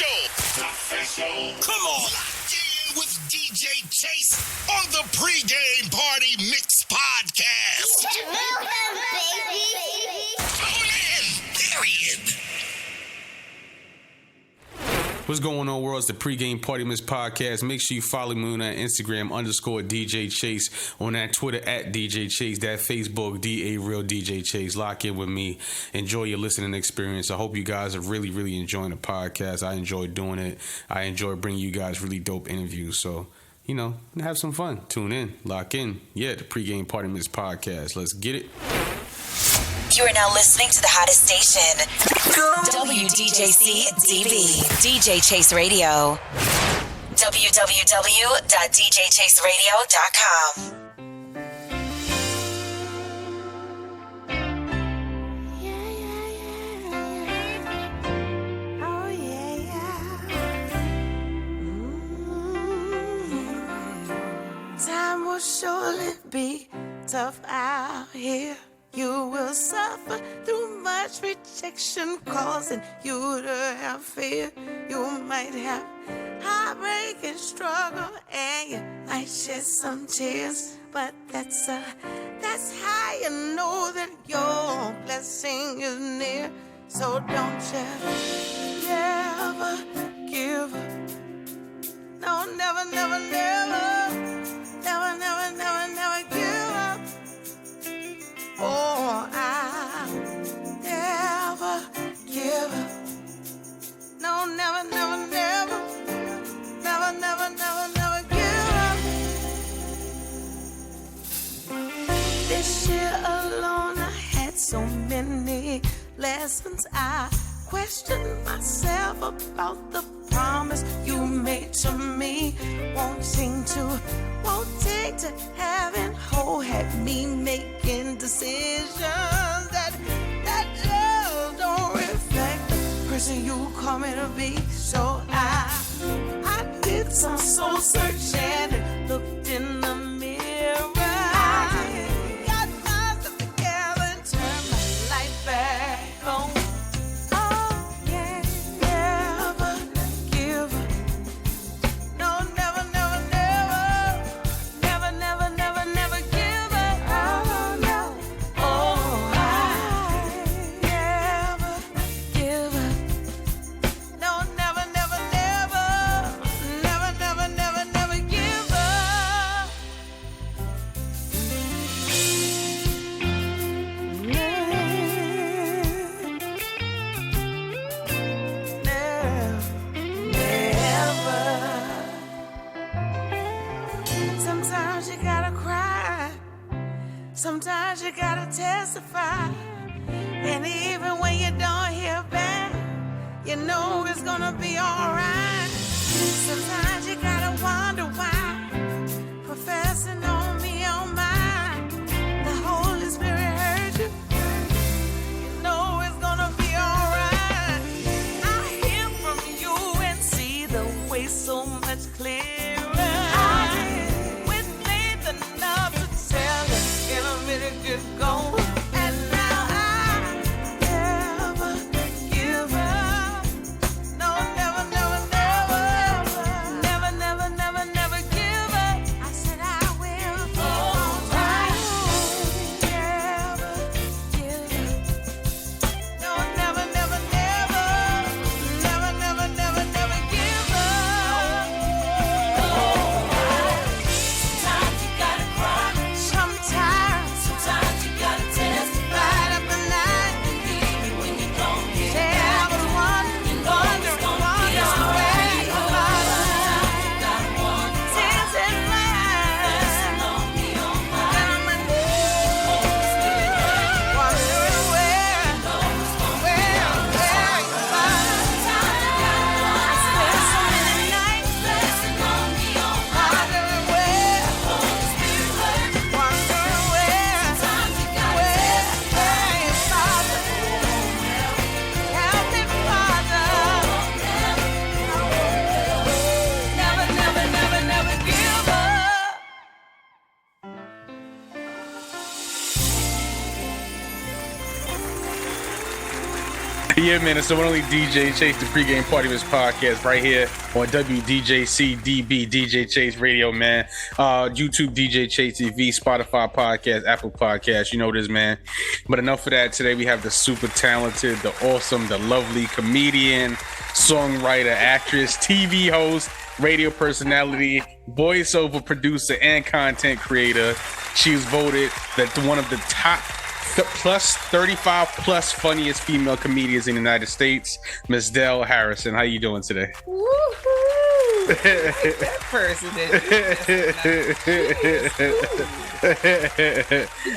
Official. Come on. Locked in with DJ Chase on the Pre-Game Party Mix Podcast. Tune in. Period. What's going on, world? It's the Pre-Game Party Mix Podcast. Make sure you follow me on that Instagram _DJ Chase, on that Twitter @DJ Chase, that Facebook DA Real DJ Chase. Lock in with me. Enjoy your listening experience. I hope you guys are really enjoying the podcast. I enjoy doing it. I enjoy bringing you guys really dope interviews. So, you know, have some fun. Tune in. Lock in. Yeah, the Pre-Game Party Mix Podcast. Let's get it. You are now listening to the hottest station, WDJC DB, DJ Chase Radio, www.djchaseradio.com. Time will surely be tough out here. You will suffer through much rejection, causing you to have fear. You might have heartbreak and struggle, and you might shed some tears. But that's how you know that your blessing is near. So don't you never give up. No, never give up. Oh, I never give up. No, never give up. This year alone, I had so many lessons. I questioned myself about the promise you made to me. Won't take to heaven. Had me making decisions that just don't reflect the person you call me to be. So I did some soul searching and looked in the mirror. I got myself together and turned my life back on. Oh yeah, never give up. No, never give up. Oh no, oh I never give up. No, never give up. Never. Sometimes you gotta cry. Sometimes you gotta testify. And even when you don't hear back, you know it's gonna be alright. Sometimes you gotta wonder why professing on me on mine. The Holy Spirit heard you. You know it's gonna be alright. I hear from you and see the way so much clearer. With faith enough to tell it in a minute just go. And now I never give up. No, never give up. I said I will Yeah, man, it's the one only DJ Chase, the pregame party of his podcast right here on WDJC DB, DJ Chase Radio, man. YouTube, DJ Chase TV, Spotify podcast, Apple podcast. You know this, man. But enough of that. Today we have the super talented, the awesome, the lovely comedian, songwriter, actress, TV host, radio personality, voiceover producer, and content creator. She was voted one of the top plus 35 plus funniest female comedians in the United States, Miss Dell Harrison. How you doing today? Woohoo! That person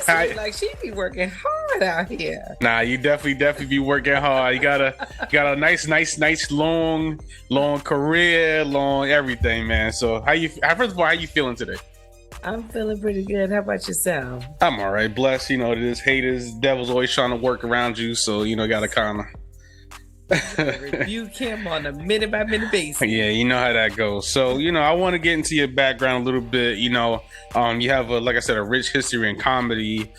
seems like she be working hard out here. Nah, you definitely be working hard. You got a nice long career, long everything, man. So first of all, how you feeling today? I'm feeling pretty good. How about yourself? I'm all right. Blessed. You know, there's haters, devil's always trying to work around you. So, you know, got to kind of rebuke him on a minute by minute basis. Yeah, you know how that goes. So, you know, I want to get into your background a little bit. You know, you have like I said, a rich history in comedy,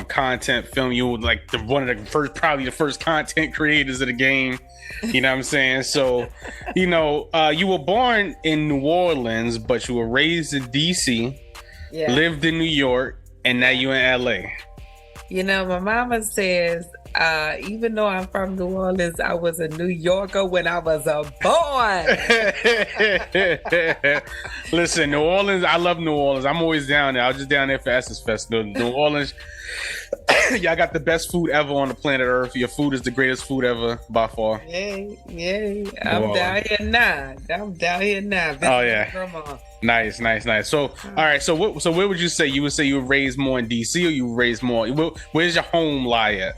content, film. You were like probably the first content creators of the game. You know what I'm saying? So, you know, you were born in New Orleans, but you were raised in DC. Yeah. Lived in New York, and now you in LA. You know, my mama says, even though I'm from New Orleans, I was a New Yorker when I was a boy. Listen, New Orleans, I love New Orleans. I'm always down there. I was just down there for Essence Fest. New Orleans, y'all got the best food ever on the planet Earth. Your food is the greatest food ever by far. Yeah. I'm down here now. Oh, yeah. Grandma. Nice. So, all right. So, where would you say? You would say you were raised more in DC, or you were raised more? Where's your home lie at?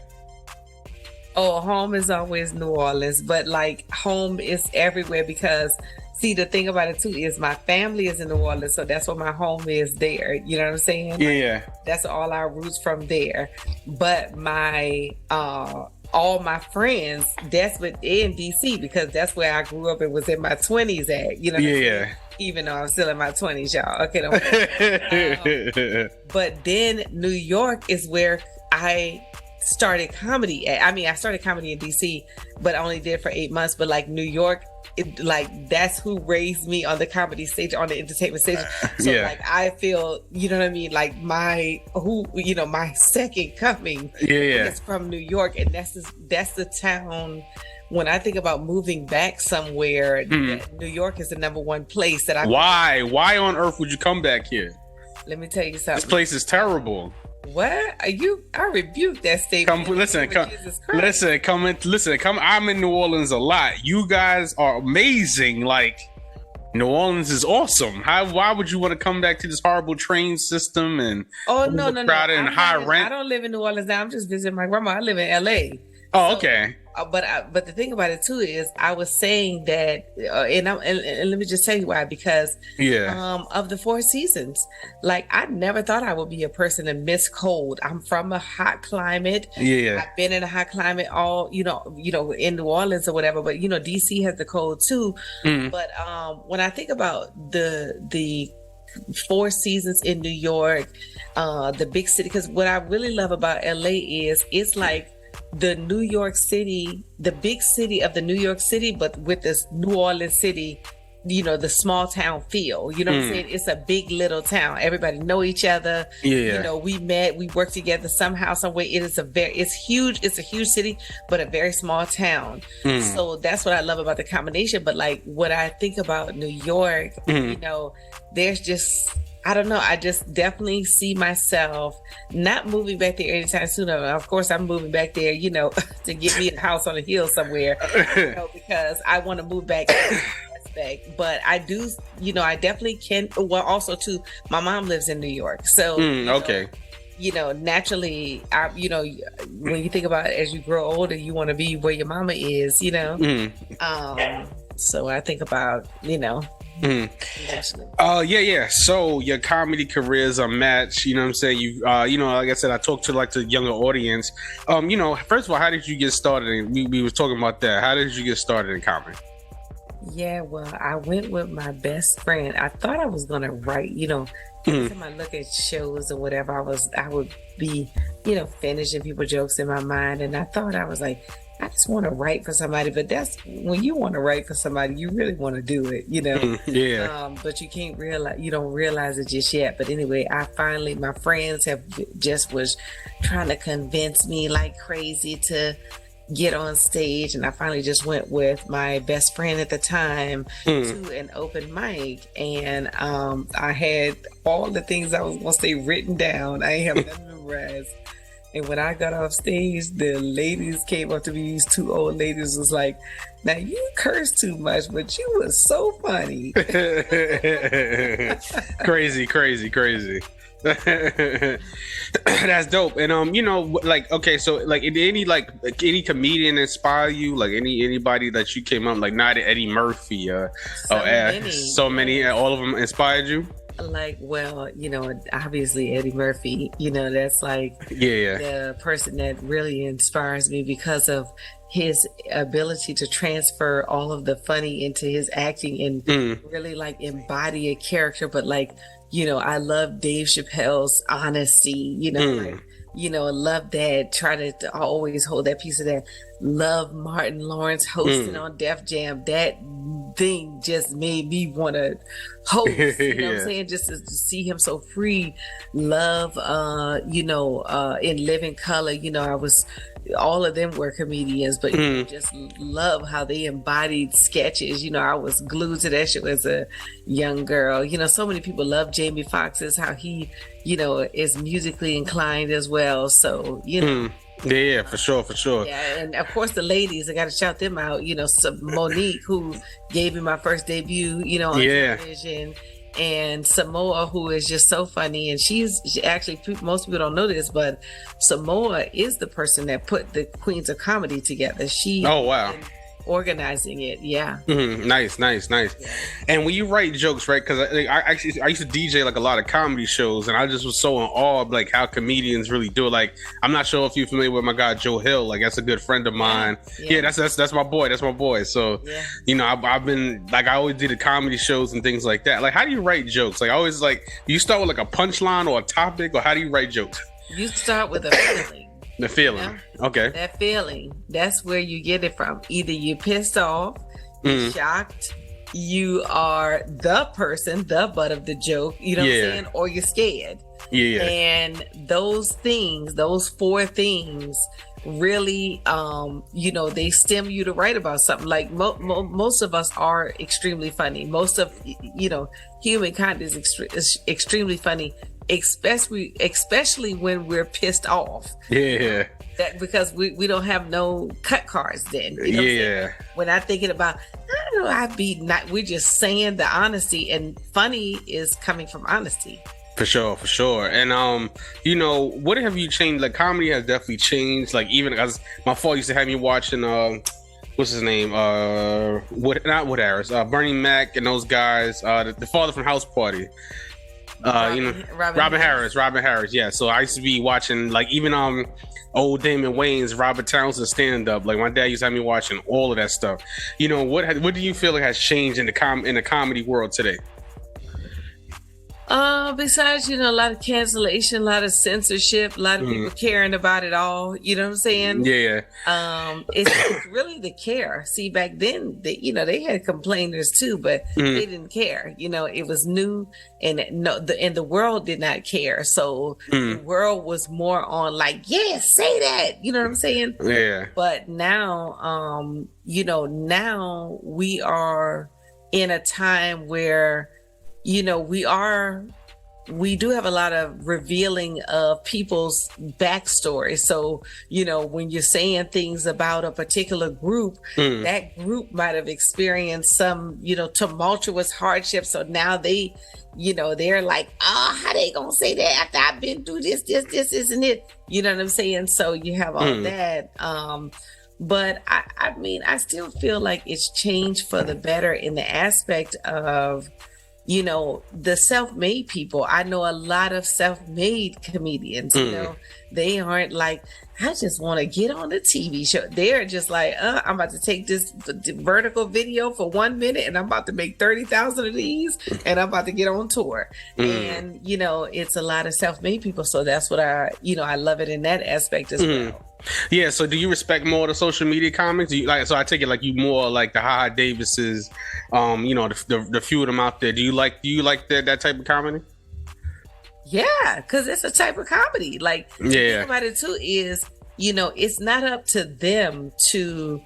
Oh, home is always New Orleans, but like home is everywhere because, see, the thing about it too is my family is in New Orleans, so that's where my home is there. You know what I'm saying? Yeah. That's all our roots from there. But my all my friends, that's within DC because that's where I grew up and was in my 20s at. You know? Yeah. Even though I'm still in my 20s, y'all. Okay, but then New York is where I started comedy at. I mean, I started comedy in DC, but only did for 8 months. But like New York, that's who raised me on the comedy stage, on the entertainment stage. So like I feel, you know what I mean, like my second coming is from New York, and that's the town. When I think about moving back somewhere, New York is the number one place that I. Why on earth would you come back here? Let me tell you something. This place is terrible. What are you? I rebuke that statement. Come. I'm in New Orleans a lot. You guys are amazing. Like, New Orleans is awesome. Why would you want to come back to this horrible train system and crowded and high rent? I don't live in New Orleans now. I'm just visiting my grandma. I live in LA. Oh, okay. But the thing about it too is I was saying that, and let me just tell you why, because of the Four Seasons, like I never thought I would be a person to miss cold. I'm from a hot climate. Yeah, I've been in a hot climate all in New Orleans or whatever. But DC has the cold too. But when I think about the Four Seasons in New York, the big city, because what I really love about LA is it's like the New York City, the big city of the New York City, but with this New Orleans city, the small town feel. You know what I'm saying? It's a big little town. Everybody know each other. Yeah. We met, we worked together somehow, some way. It's huge. It's a huge city, but a very small town. So that's what I love about the combination. But like what I think about New York, there's just, I don't know. I just definitely see myself not moving back there anytime soon. Of course, I'm moving back there, to get me a house on a hill somewhere, because I want to move back. But I do, I definitely can. Well, also too, my mom lives in New York, so okay. Naturally, when you think about it, as you grow older, you want to be where your mama is, So I think about, yeah. So your comedy career is unmatched. You know what I'm saying? You, like I said, I talked to like the younger audience. First of all, how did you get started? We was talking about that. How did you get started in comedy? Yeah, well, I went with my best friend. I thought I was gonna write. Every time I look at shows or whatever, I would be, finishing people jokes in my mind, and I thought I was like, I just want to write for somebody, but that's when you want to write for somebody, you really want to do it, you know? Yeah. But you don't realize it just yet. But anyway, my friends have just was trying to convince me like crazy to get on stage, and I finally just went with my best friend at the time to an open mic, and I had all the things I was gonna say written down. I ain't have nothing memorized. And when I got off stage, the ladies came up to me. These two old ladies was like, "Now you curse too much, but you was so funny." Crazy. That's dope. And you know, like, okay, so like, did any comedian inspire you? Like anybody that you came up, like, not Eddie Murphy, so many, all of them inspired you? Like, well, you know, obviously Eddie Murphy, you know, that's like the person that really inspires me because of his ability to transfer all of the funny into his acting and really like embody a character. But like, you know, I love Dave Chappelle's honesty, you know, like, you know, love that, try to always hold that piece of that. Love Martin Lawrence hosting on Def Jam. That thing just made me want to host, you know what I'm saying? Just to see him so free. Love, you know, in Living Color, you know, all of them were comedians, but you know, just love how they embodied sketches. You know, I was glued to that shit as a young girl. You know, so many people love Jamie Foxx, how he, you know, is musically inclined as well. So, you know. Yeah, for sure. Yeah, and of course the ladies, I got to shout them out. You know, Monique, who gave me my first debut, you know, on television, and Samoa, who is just so funny. And she's actually, most people don't know this, but Samoa is the person that put the Queens of Comedy together. Oh, wow. Organizing it, Nice. Yeah. And when you write jokes, right? Because I used to DJ like a lot of comedy shows, and I just was so in awe of like how comedians really do it. Like, I'm not sure if you're familiar with my guy Joe Hill. Like, that's a good friend of mine. That's my boy. That's my boy. So you know, I've been like, I always did the comedy shows and things like that. Like, how do you write jokes? Like, I always like, you start with like a punchline or a topic, or how do you write jokes? You start with a feeling. The feeling. You know? Okay. That feeling. That's where you get it from. Either you're pissed off, you're shocked, you are the person, the butt of the joke, you know what I'm saying? Or you're scared. Yeah. And those things, those four things really, you know, they stem you to write about something. Like most of us are extremely funny. Most of, you know, humankind is extremely funny. Especially when we're pissed off. Yeah. That because we don't have no cut cards then. You know when I'm thinking about, I don't know, we're just saying the honesty, and funny is coming from honesty. For sure. And you know, what have you changed? Like, comedy has definitely changed. Like, even as my father used to have me watching what's his name? Wood Harris, Bernie Mac and those guys, the father from House Party. You know, Robin Harris. Yeah. So I used to be watching, like, even old Damon Wayans, Robert Townsend stand up. Like, my dad used to have me watching all of that stuff. You know, what do you feel like has changed in the comedy world today? Besides, you know, a lot of cancellation, a lot of censorship, a lot of people caring about it all. You know what I'm saying? Yeah. It's really the care. See, back then, they had complainers too, but they didn't care. You know, it was new, and the world did not care. So the world was more on like, say that. You know what I'm saying? Yeah. But now, you know, now we are in a time where, you know, we do have a lot of revealing of people's backstory. So, you know, when you're saying things about a particular group, that group might have experienced some, you know, tumultuous hardship. So now they, you know, they're like, how they gonna say that after I've been through this isn't it? You know what I'm saying? So you have all that. But I mean, I still feel like it's changed for the better in the aspect of, you know, the self-made people. I know a lot of self-made comedians, you know, They aren't like, I just want to get on the TV show. They're just like, I'm about to take this vertical video for 1 minute and I'm about to make 30,000 of these and I'm about to get on tour. And, you know, it's a lot of self-made people. So that's what I love it in that aspect as well. Yeah. So do you respect more of the social media comics? Do you so I take it like you more like the Ha Davises, you know, the few of them out there. Do you like that type of comedy? Yeah, because it's a type of comedy. Like, the thing about it too is, you know, it's not up to them to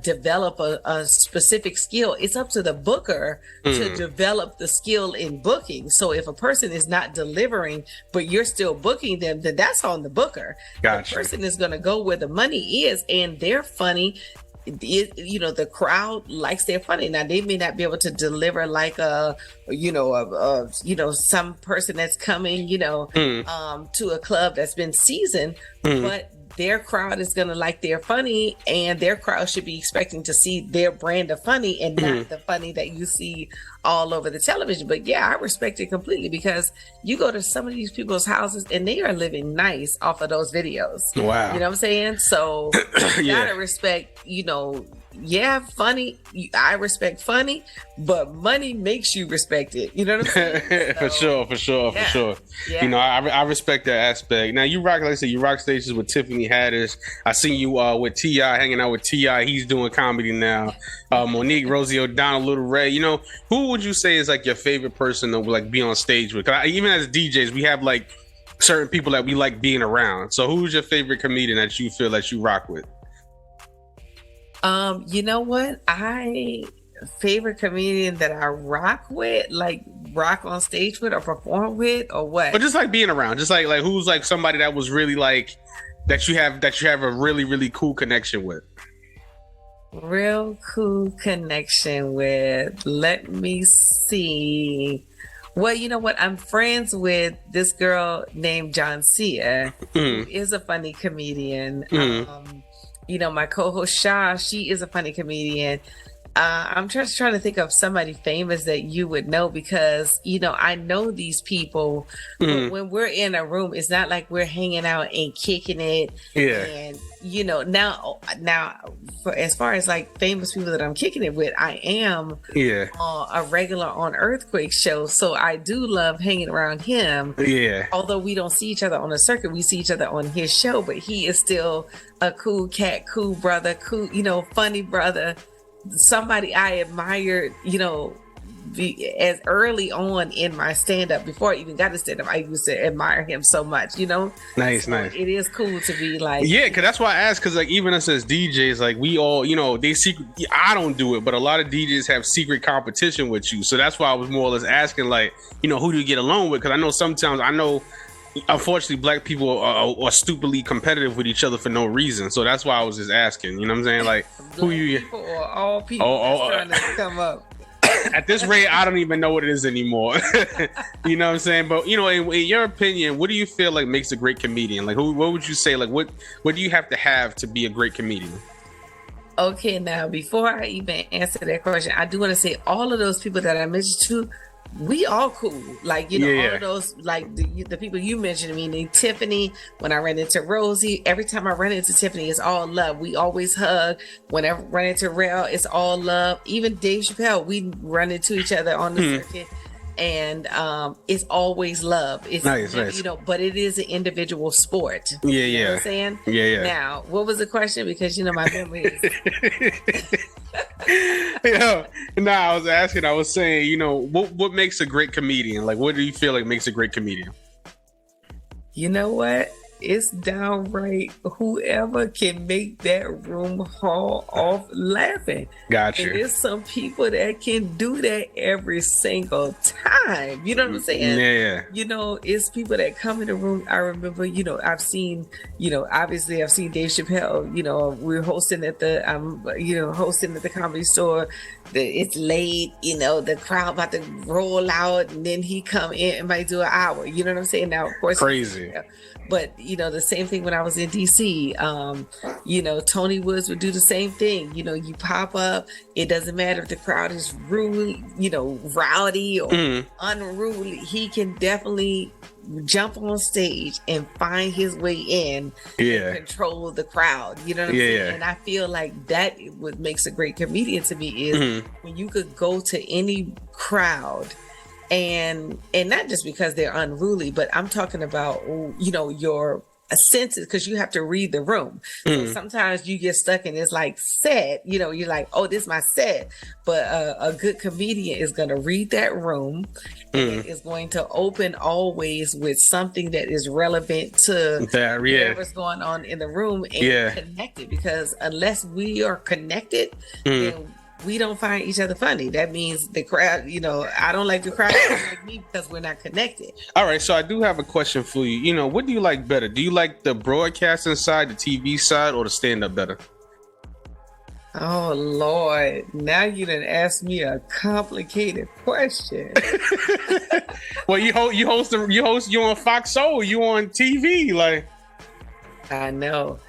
develop a specific skill. It's up to the booker to develop the skill in booking. So if a person is not delivering, but you're still booking them, then that's on the booker. Gotcha. The person is going to go where the money is, and they're funny. You know, the crowd likes their funny. Now they may not be able to deliver like some person that's coming, to a club that's been seasoned, but their crowd is going to like their funny, and their crowd should be expecting to see their brand of funny and not the funny that you see all over the television. But yeah, I respect it completely, because you go to some of these people's houses and they are living nice off of those videos. Wow. You know what I'm saying? So you gotta respect, funny. I respect funny, but money makes you respect it. You know what I'm saying? So, for sure. Yeah. You know, I respect that aspect. Now you rock, like I said, you rock stages with Tiffany Haddish. I seen you with T.I., hanging out with T.I. He's doing comedy now. Monique, Rosie O'Donnell, Little Ray. You know, who would you say is like your favorite person to like be on stage with? 'Cause even as DJs, we have like certain people that we like being around. So who's your favorite comedian that you feel that you rock with? You know what? Favorite comedian that I rock with, like rock on stage with or perform with, or what? But just like being around, just like who's like somebody that was really like that you have a really, really cool connection with. Real cool connection with. Let me see. Well, you know what? I'm friends with this girl named John Cia, who is a funny comedian. My co-host Shah, she is a funny comedian. I'm just trying to think of somebody famous that you would know, because, I know these people, but when we're in a room, it's not like we're hanging out and kicking it. Yeah. And, now for as far as like famous people that I'm kicking it with, I am a regular on Earthquake show. So I do love hanging around him. Yeah. Although we don't see each other on the circuit, we see each other on his show, but he is still a cool cat, cool brother, cool, funny brother. Somebody I admired, as early on in my stand-up, before I even got to stand-up, I used to admire him so much, Nice. It is cool to be like... Yeah, because that's why I asked, because like even us as DJs, like we all, they secret... I don't do it, but a lot of DJs have secret competition with you. So that's why I was more or less asking, like, who do you get along with? Because I know sometimes, unfortunately, black people are stupidly competitive with each other for no reason. So that's why I was just asking. You know what I'm saying? Like, who you? People or all people trying to come up. At this rate, I don't even know what it is anymore. You know what I'm saying? But in your opinion, what do you feel like makes a great comedian? Like, what would you say? Like, what do you have to be a great comedian? Okay, now before I even answer that question, I do want to say all of those people that I mentioned too, we all cool. Like, all of those, like the people you mentioned, Tiffany, when I ran into Rosie, every time I run into Tiffany, it's all love. We always hug. Whenever I run into Rel, it's all love. Even Dave Chappelle, we run into each other on the circuit. And it's always love. It's nice. But it is an individual sport. You know what I'm saying? Yeah. Now, what was the question? Because my memory is... I was asking. I was saying, what makes a great comedian? Like, what do you feel like makes a great comedian? You know what? It's downright whoever can make that room haul off laughing. Gotcha. And there's some people that can do that every single time. You know what I'm saying? Yeah. It's people that come in the room. I remember, I've seen, obviously I've seen Dave Chappelle, we're hosting at the Comedy Store. It's late, the crowd about to roll out, and then he come in and might do an hour. You know what I'm saying? Now, of course, crazy. But the same thing when I was in DC. Tony Woods would do the same thing. You pop up, it doesn't matter if the crowd is rude, rowdy or unruly. He can definitely jump on stage and find his way in and control the crowd. You know what I'm saying? And I feel like that what makes a great comedian to me is when you could go to any crowd and not just because they're unruly, but I'm talking about, your senses, because you have to read the room. So sometimes you get stuck and it's like set, you're like, oh, this is my set. But a good comedian is going to read that room and is going to open always with something that is relevant to whatever's going on in the room and connected. Because unless we are connected, then we don't find each other funny. That means the crowd, I don't like the crowd like me because we're not connected. All right, so I do have a question for you. What do you like better? Do you like the broadcasting side, the TV side, or the stand-up better? Oh Lord, now you done asked me a complicated question. Well, you on Fox Soul, you on TV, like. I know.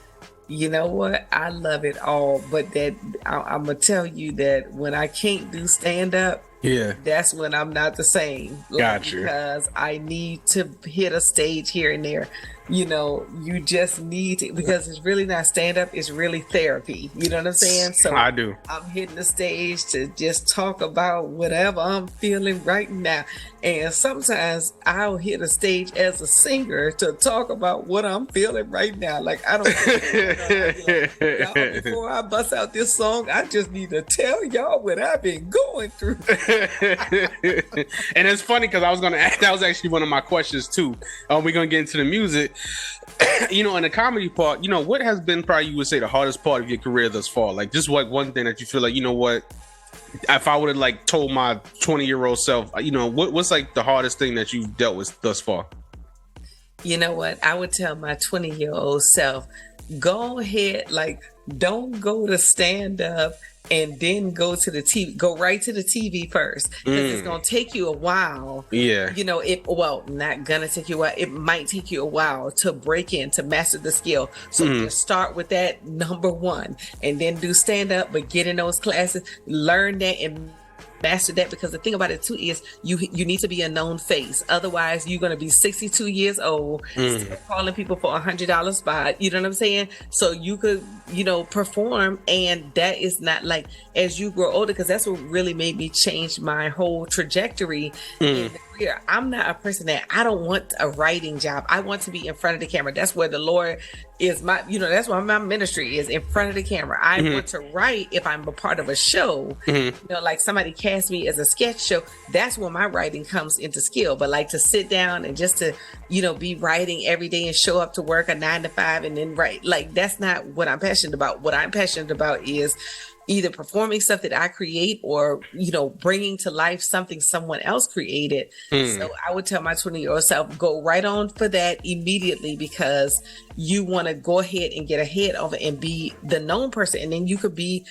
You know what? I love it all, but that I'm gonna tell you that when I can't do stand up, that's when I'm not the same. Gotcha. Because I need to hit a stage here and there. You just need to, because it's really not stand up, it's really therapy. You know what I'm saying? So I do. I'm hitting the stage to just talk about whatever I'm feeling right now. And sometimes I'll hit a stage as a singer to talk about what I'm feeling right now. Like, I don't y'all, before I bust out this song, I just need to tell y'all what I've been going through. And it's funny because I was going to ask, that was actually one of my questions too. We're going to get into the music. In the comedy part, what has been probably, you would say, the hardest part of your career thus far? Like, just like one thing that you feel like, if I would have like told my 20-year-old self, what's like the hardest thing that you've dealt with thus far? You know what? I would tell my 20-year-old self, go ahead, like, don't go to stand up and then go to the TV, go right to the TV first, because it's going to take you a while. Yeah. Not going to take you a while. It might take you a while to break in, to master the skill. So just start with that number one and then do stand up, but get in those classes, learn that and master that, because the thing about it too is you need to be a known face. Otherwise, you're going to be 62 years old, still calling people for $100 spot. You know what I'm saying? So you could, perform, and that is not like, as you grow older, because that's what really made me change my whole trajectory in the career. I'm not a person that, I don't want a writing job. I want to be in front of the camera. That's where the Lord is my, that's why my ministry is, in front of the camera. I want to write if I'm a part of a show, like somebody cast me as a sketch show. That's where my writing comes into skill. But like to sit down and just to, be writing every day and show up to work a 9 to 5 and then write, like, that's not what I'm passionate about. What I'm passionate about is either performing stuff that I create or, bringing to life something someone else created. So I would tell my 20-year-old self, go right on for that immediately, because you want to go ahead and get ahead of it and be the known person. And then you could be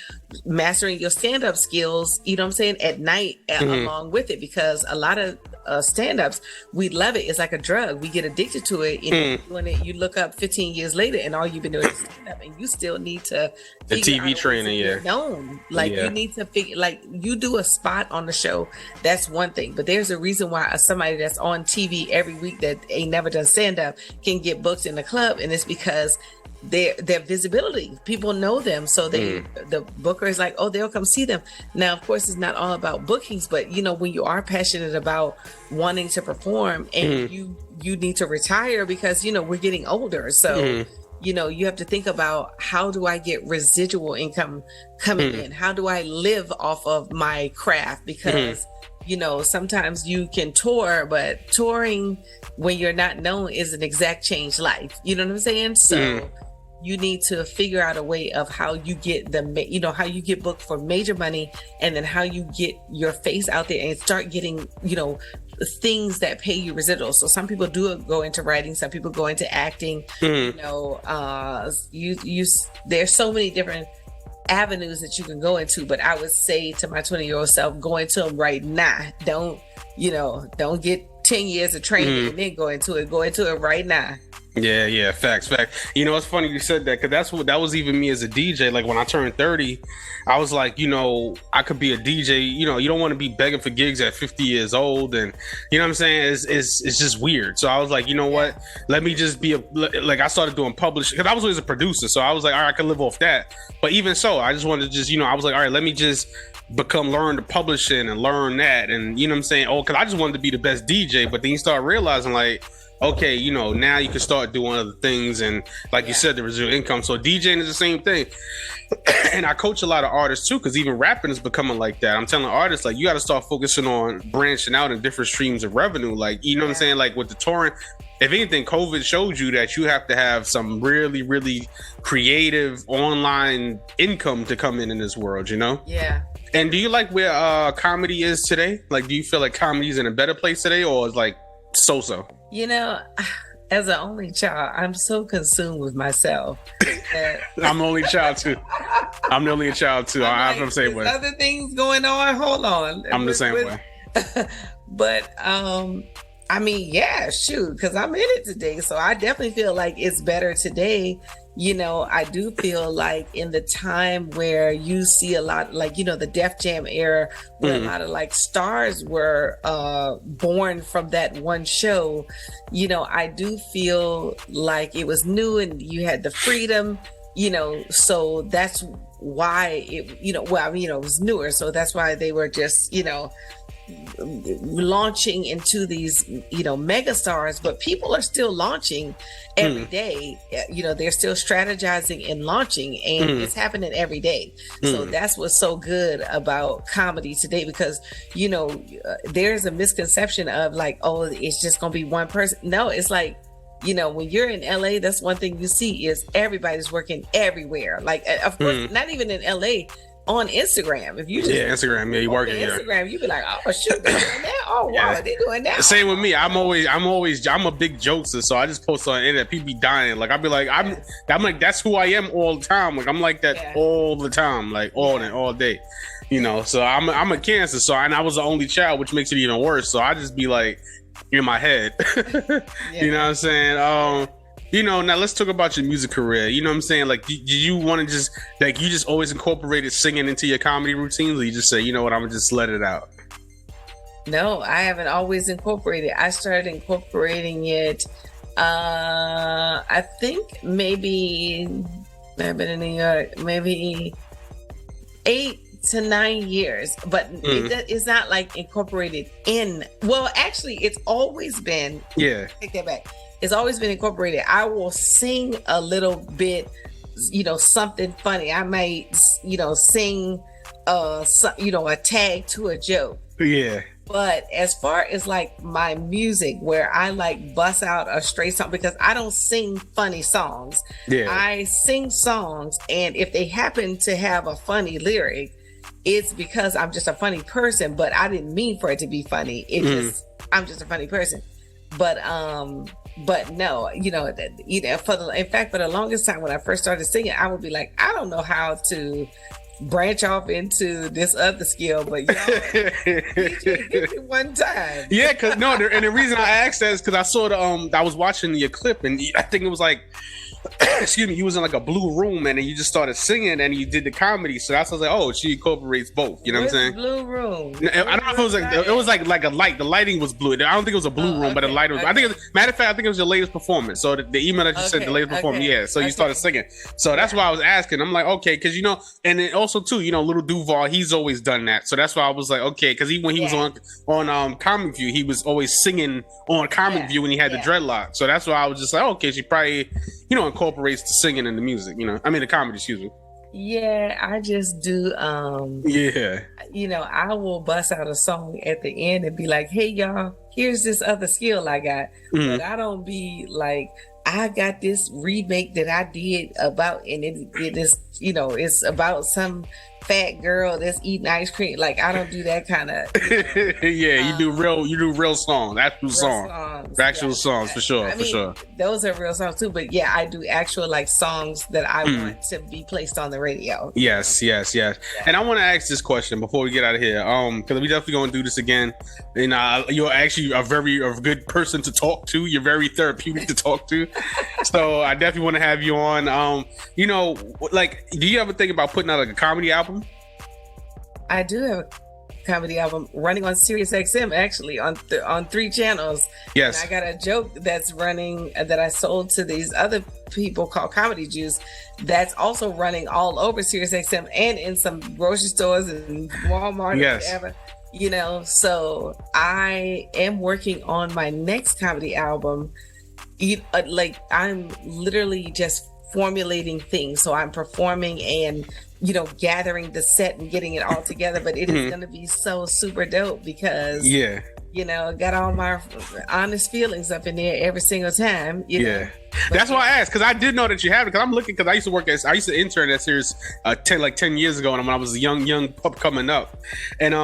mastering your stand-up skills, at night along with it, because a lot of stand-ups, we love it. It's like a drug. We get addicted to it. Doing it, you look up 15 years later and all you've been doing is stand-up, and you still need to the TV training, known. Like you need to figure, like, you do a spot on the show, that's one thing, but there's a reason why somebody that's on TV every week that ain't never done stand-up can get booked in the club, and it's because their visibility, people know them, so the booker is like, oh, they'll come see them. Now, of course, it's not all about bookings, but when you are passionate about wanting to perform and you need to retire, because we're getting older, so you have to think about, how do I get residual income coming in? How do I live off of my craft? Because sometimes you can tour, but touring when you're not known isn't exact change life. You know what I'm saying? So you need to figure out a way of how you get how you get booked for major money, and then how you get your face out there and start getting, things that pay you residuals. So some people do go into writing, some people go into acting. There's so many different avenues that you can go into, but I would say to my 20-year-old self, go into them right now. Don't get 10 years of training and then go into it right now. Yeah, facts. You know, it's funny you said that, because that was even me as a DJ. Like when I turned 30, I was like, you know, I could be a DJ. You know, you don't want to be begging for gigs at 50 years old, and you know what I'm saying? It's just weird. So I was like, you know what? Let me just be I started doing publishing, because I was always a producer. So I was like, all right, I can live off that. But even so, I just wanted to just, you know, I was like, all right, let me just learn the publishing and learn that, and you know what I'm saying? Oh, because I just wanted to be the best DJ. But then you start realizing, like, okay, you know, now you can start doing other things, and like you said, the residual income. So DJing is the same thing. And I coach a lot of artists too, because even rapping is becoming like that. I'm telling artists, like, you got to start focusing on branching out in different streams of revenue. Like, you know what I'm saying? Like with the touring, if anything, COVID showed you that you have to have some really, really creative online income to come in this world, you know? Yeah. And do you like where comedy is today? Like, do you feel like comedy is in a better place today, or is like so-so? You know, as an only child, I'm so consumed with myself. I'm the only child too. I'm the only child too. I'm the same way. Other things going on. Hold on. I'm the same way. But I mean, yeah, shoot, because I'm in it today, so I definitely feel like it's better today. You know, I do feel like in the time where you see a lot, like, you know, the Def Jam era, where a lot of like stars were born from that one show, you know, I do feel like it was new and you had the freedom, you know, so that's why it, you know, well, I mean, you know, it was newer, so that's why they were just, you know, launching into these, you know, mega stars. But people are still launching every day. You know, they're still strategizing and launching, and it's happening every day. So that's what's so good about comedy today, because, you know, there's a misconception of like, oh, it's just gonna be one person. No, it's like, you know, when you're in LA, that's one thing you see is everybody's working everywhere. Like, of course, not even in LA. On Instagram, if you just Instagram, you working Instagram, you be like, oh shoot, they're doing that. Oh wow, they doing that. Same with me. I'm a big jokester, so I just post on the internet. People be dying. Like I'll be like, I'm like, that's who I am all the time. Like I'm like that all the time, like all day. You know, so I'm a Cancer, so and I was the only child, which makes it even worse. So I just be like in my head. You know what I'm saying? You know, now let's talk about your music career. You know what I'm saying? Like, do you want to just, like, you just always incorporated singing into your comedy routines, or you just say, you know what, I'm going to just let it out? No, I haven't always incorporated. I started incorporating it, I think maybe, I've been in New York, maybe 8 to 9 years, but it's not like incorporated in, well, actually, it's always been, take that back. It's always been incorporated. I will sing a little bit, you know, something funny. I might, you know, sing, you know, a tag to a joke. Yeah. But as far as like my music, where I like bust out a straight song, because I don't sing funny songs. Yeah. I sing songs, and if they happen to have a funny lyric, it's because I'm just a funny person, but I didn't mean for it to be funny. It just, I'm just a funny person. But no, you know, in fact, for the longest time when I first started singing, I would be like, I don't know how to branch off into this other skill, but y'all hit it one time. Yeah, cause no, and the reason I asked that is because I saw I was watching your clip, and I think it was like, excuse me, you was in like a blue room, and then you just started singing, and you did the comedy. So that's, I was like, oh, she incorporates both. You know what I'm saying? Blue room. I don't know if it was like a light. The lighting was blue. I don't think it was a blue room, but the light was. I think, matter of fact, I think it was your latest performance. So the email that you sent, the latest performance, yeah. So you started singing. So that's why I was asking. I'm like, okay, because you know, and then also too, you know, Little Duval, he's always done that. So that's why I was like, okay, because when he was on Comic View, he was always singing on Comic View when he had the dreadlock. So that's why I was just like, okay, she probably, you know, incorporates the singing and the music, you know, I mean the comedy, excuse me. Yeah, I just do you know, I will bust out a song at the end and be like, hey y'all, here's this other skill I got. But I don't be like, I got this remake that I did about, and it is, you know, it's about some fat girl that's eating ice cream. Like, I don't do that kind of. You do real songs, actual songs for sure. Those are real songs too. But yeah, I do actual like songs that I want to be placed on the radio. Yes. Yeah. And I want to ask this question before we get out of here, because we definitely gonna do this again. And you're actually a good person to talk to. You're very therapeutic to talk to. So I definitely want to have you on. Like, do you ever think about putting out like a comedy album? I do have a comedy album running on Sirius XM, actually on 3 channels. Yes. And I got a joke that's running that I sold to these other people called Comedy Juice that's also running all over Sirius XM and in some grocery stores and Walmart and whatever. So I am working on my next comedy album. Like, I'm literally just formulating things. So I'm performing and gathering the set and getting it all together, but it is going to be so super dope because got all my honest feelings up in there every single time. That's why I asked, because I did know that you have it. Because I'm looking, because I used to intern at Sirius 10 years ago, and when I was a young pup coming up, and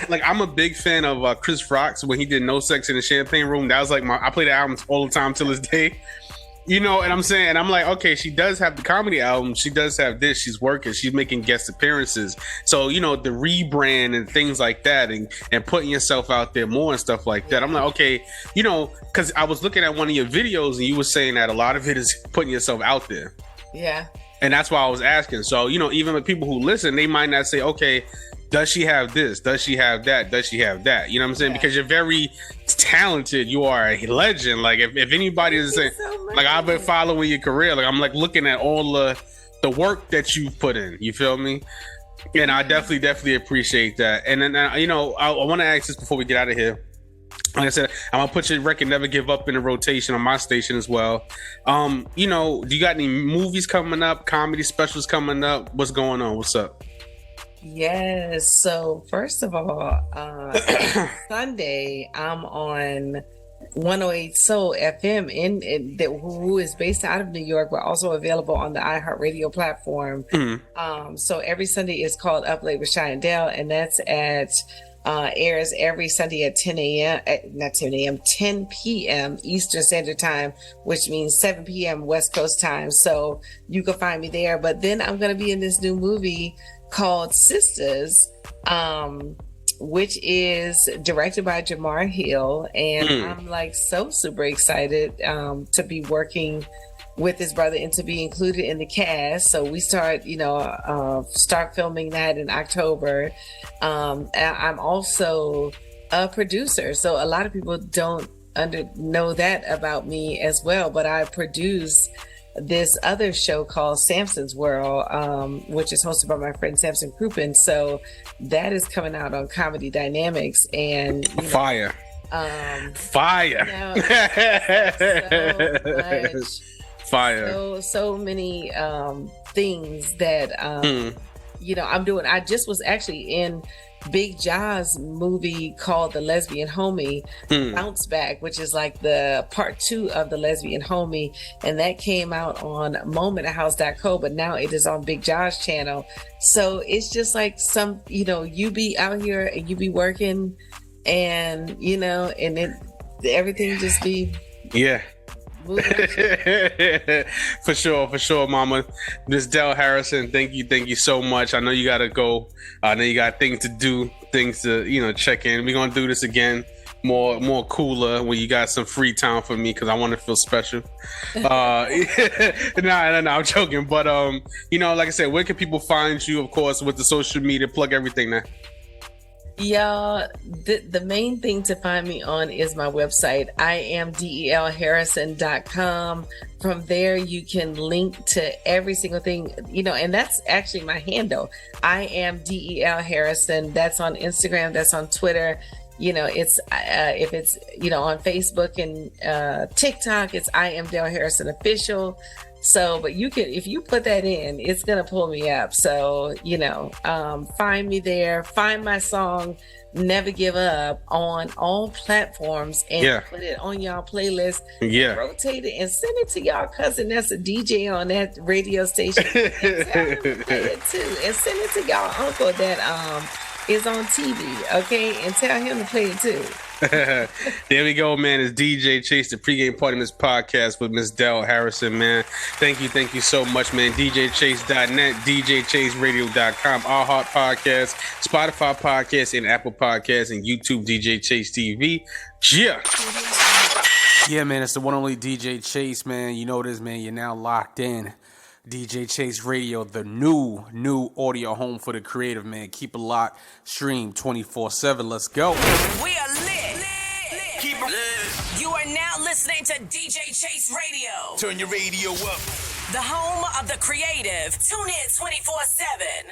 like, I'm a big fan of Chris Rock's when he did No Sex in the Champagne Room. That was like I play the albums all the time till this day. And I'm saying, and I'm like, okay, she does have the comedy album. She does have this. She's working. She's making guest appearances. So, the rebrand and things like that and putting yourself out there more and stuff like that. I'm like, okay, because I was looking at one of your videos and you were saying that a lot of it is putting yourself out there. Yeah. And that's why I was asking. So, even with people who listen, they might not say, okay, does she have this? Does she have that? Does she have that? You know what I'm saying? Yeah. Because you're very talented. You are a legend. Like, if anybody is saying, like, I've been following your career. Like, I'm like looking at all the work that you've put in. You feel me? And I definitely appreciate that. And then, I want to ask this before we get out of here. Like I said, I'm gonna put your record Never Give Up in the rotation on my station as well. Do you got any movies coming up, comedy specials coming up? What's going on? What's up? Yes. So first of all, Sunday I'm on 108 Soul FM who is based out of New York, but also available on the iHeartRadio platform. So every Sunday is called Up Late with Shy and Dell, and that's airs every Sunday at 10 p.m. Eastern Standard Time, which means 7 p.m. West Coast time. So you can find me there. But then I'm going to be in this new movie called Sisters, which is directed by Jamar Hill. And I'm like so super excited to be working with his brother and to be included in the cast. So we start filming that in October. I'm also a producer. So a lot of people don't know that about me as well, but I produce this other show called Samson's World, which is hosted by my friend Samson Crouppen. So that is coming out on Comedy Dynamics and fire. So many things that I'm doing. I just was actually in Big Ja's movie called The Lesbian Homie, Bounce Back, which is like the part 2 of The Lesbian Homie, and that came out on momenthouse.co, but now it is on Big Ja's channel. So it's just like you be out here and you be working, and and everything just be for sure, Mama. Miss Dell Harrison, thank you so much. I know you gotta go. I know you got things to do, things to check in. We're gonna do this again, more cooler when you got some free time for me, because I want to feel special. No, I'm joking. But like I said, where can people find you? Of course, with the social media, plug everything now. Y'all, the main thing to find me on is my website, IamDelHarrison.com. From there, you can link to every single thing, and that's actually my handle. I am DEL Harrison. That's on Instagram. That's on Twitter. It's if it's on Facebook and TikTok, it's I Am Del Harrison Official. So, but you can, if you put that in, it's gonna pull me up. So, find me there. Find my song "Never Give Up" on all platforms and put it on y'all playlist. Rotate it and send it to y'all cousin that's a DJ on that radio station. And tell him to play it too. And send it to y'all uncle that is on TV. Okay, and tell him to play it too. There we go, man. It's DJ Chase, the pregame party Miss podcast with Miss Del Harrison, man. Thank you so much, man. DJChase.net, DJChaseRadio.com, Our Heart Podcast, Spotify Podcast, and Apple Podcasts, and YouTube DJ Chase TV. Yeah, man. It's the one only DJ Chase, man. You know this, man. You're now locked in. DJ Chase Radio, the new audio home for the creative, man. Keep it locked. Stream 24/7. Let's go. We are lit. Keep it lit. You are now listening to DJ Chase Radio. Turn your radio up. The home of the creative. Tune in 24/7.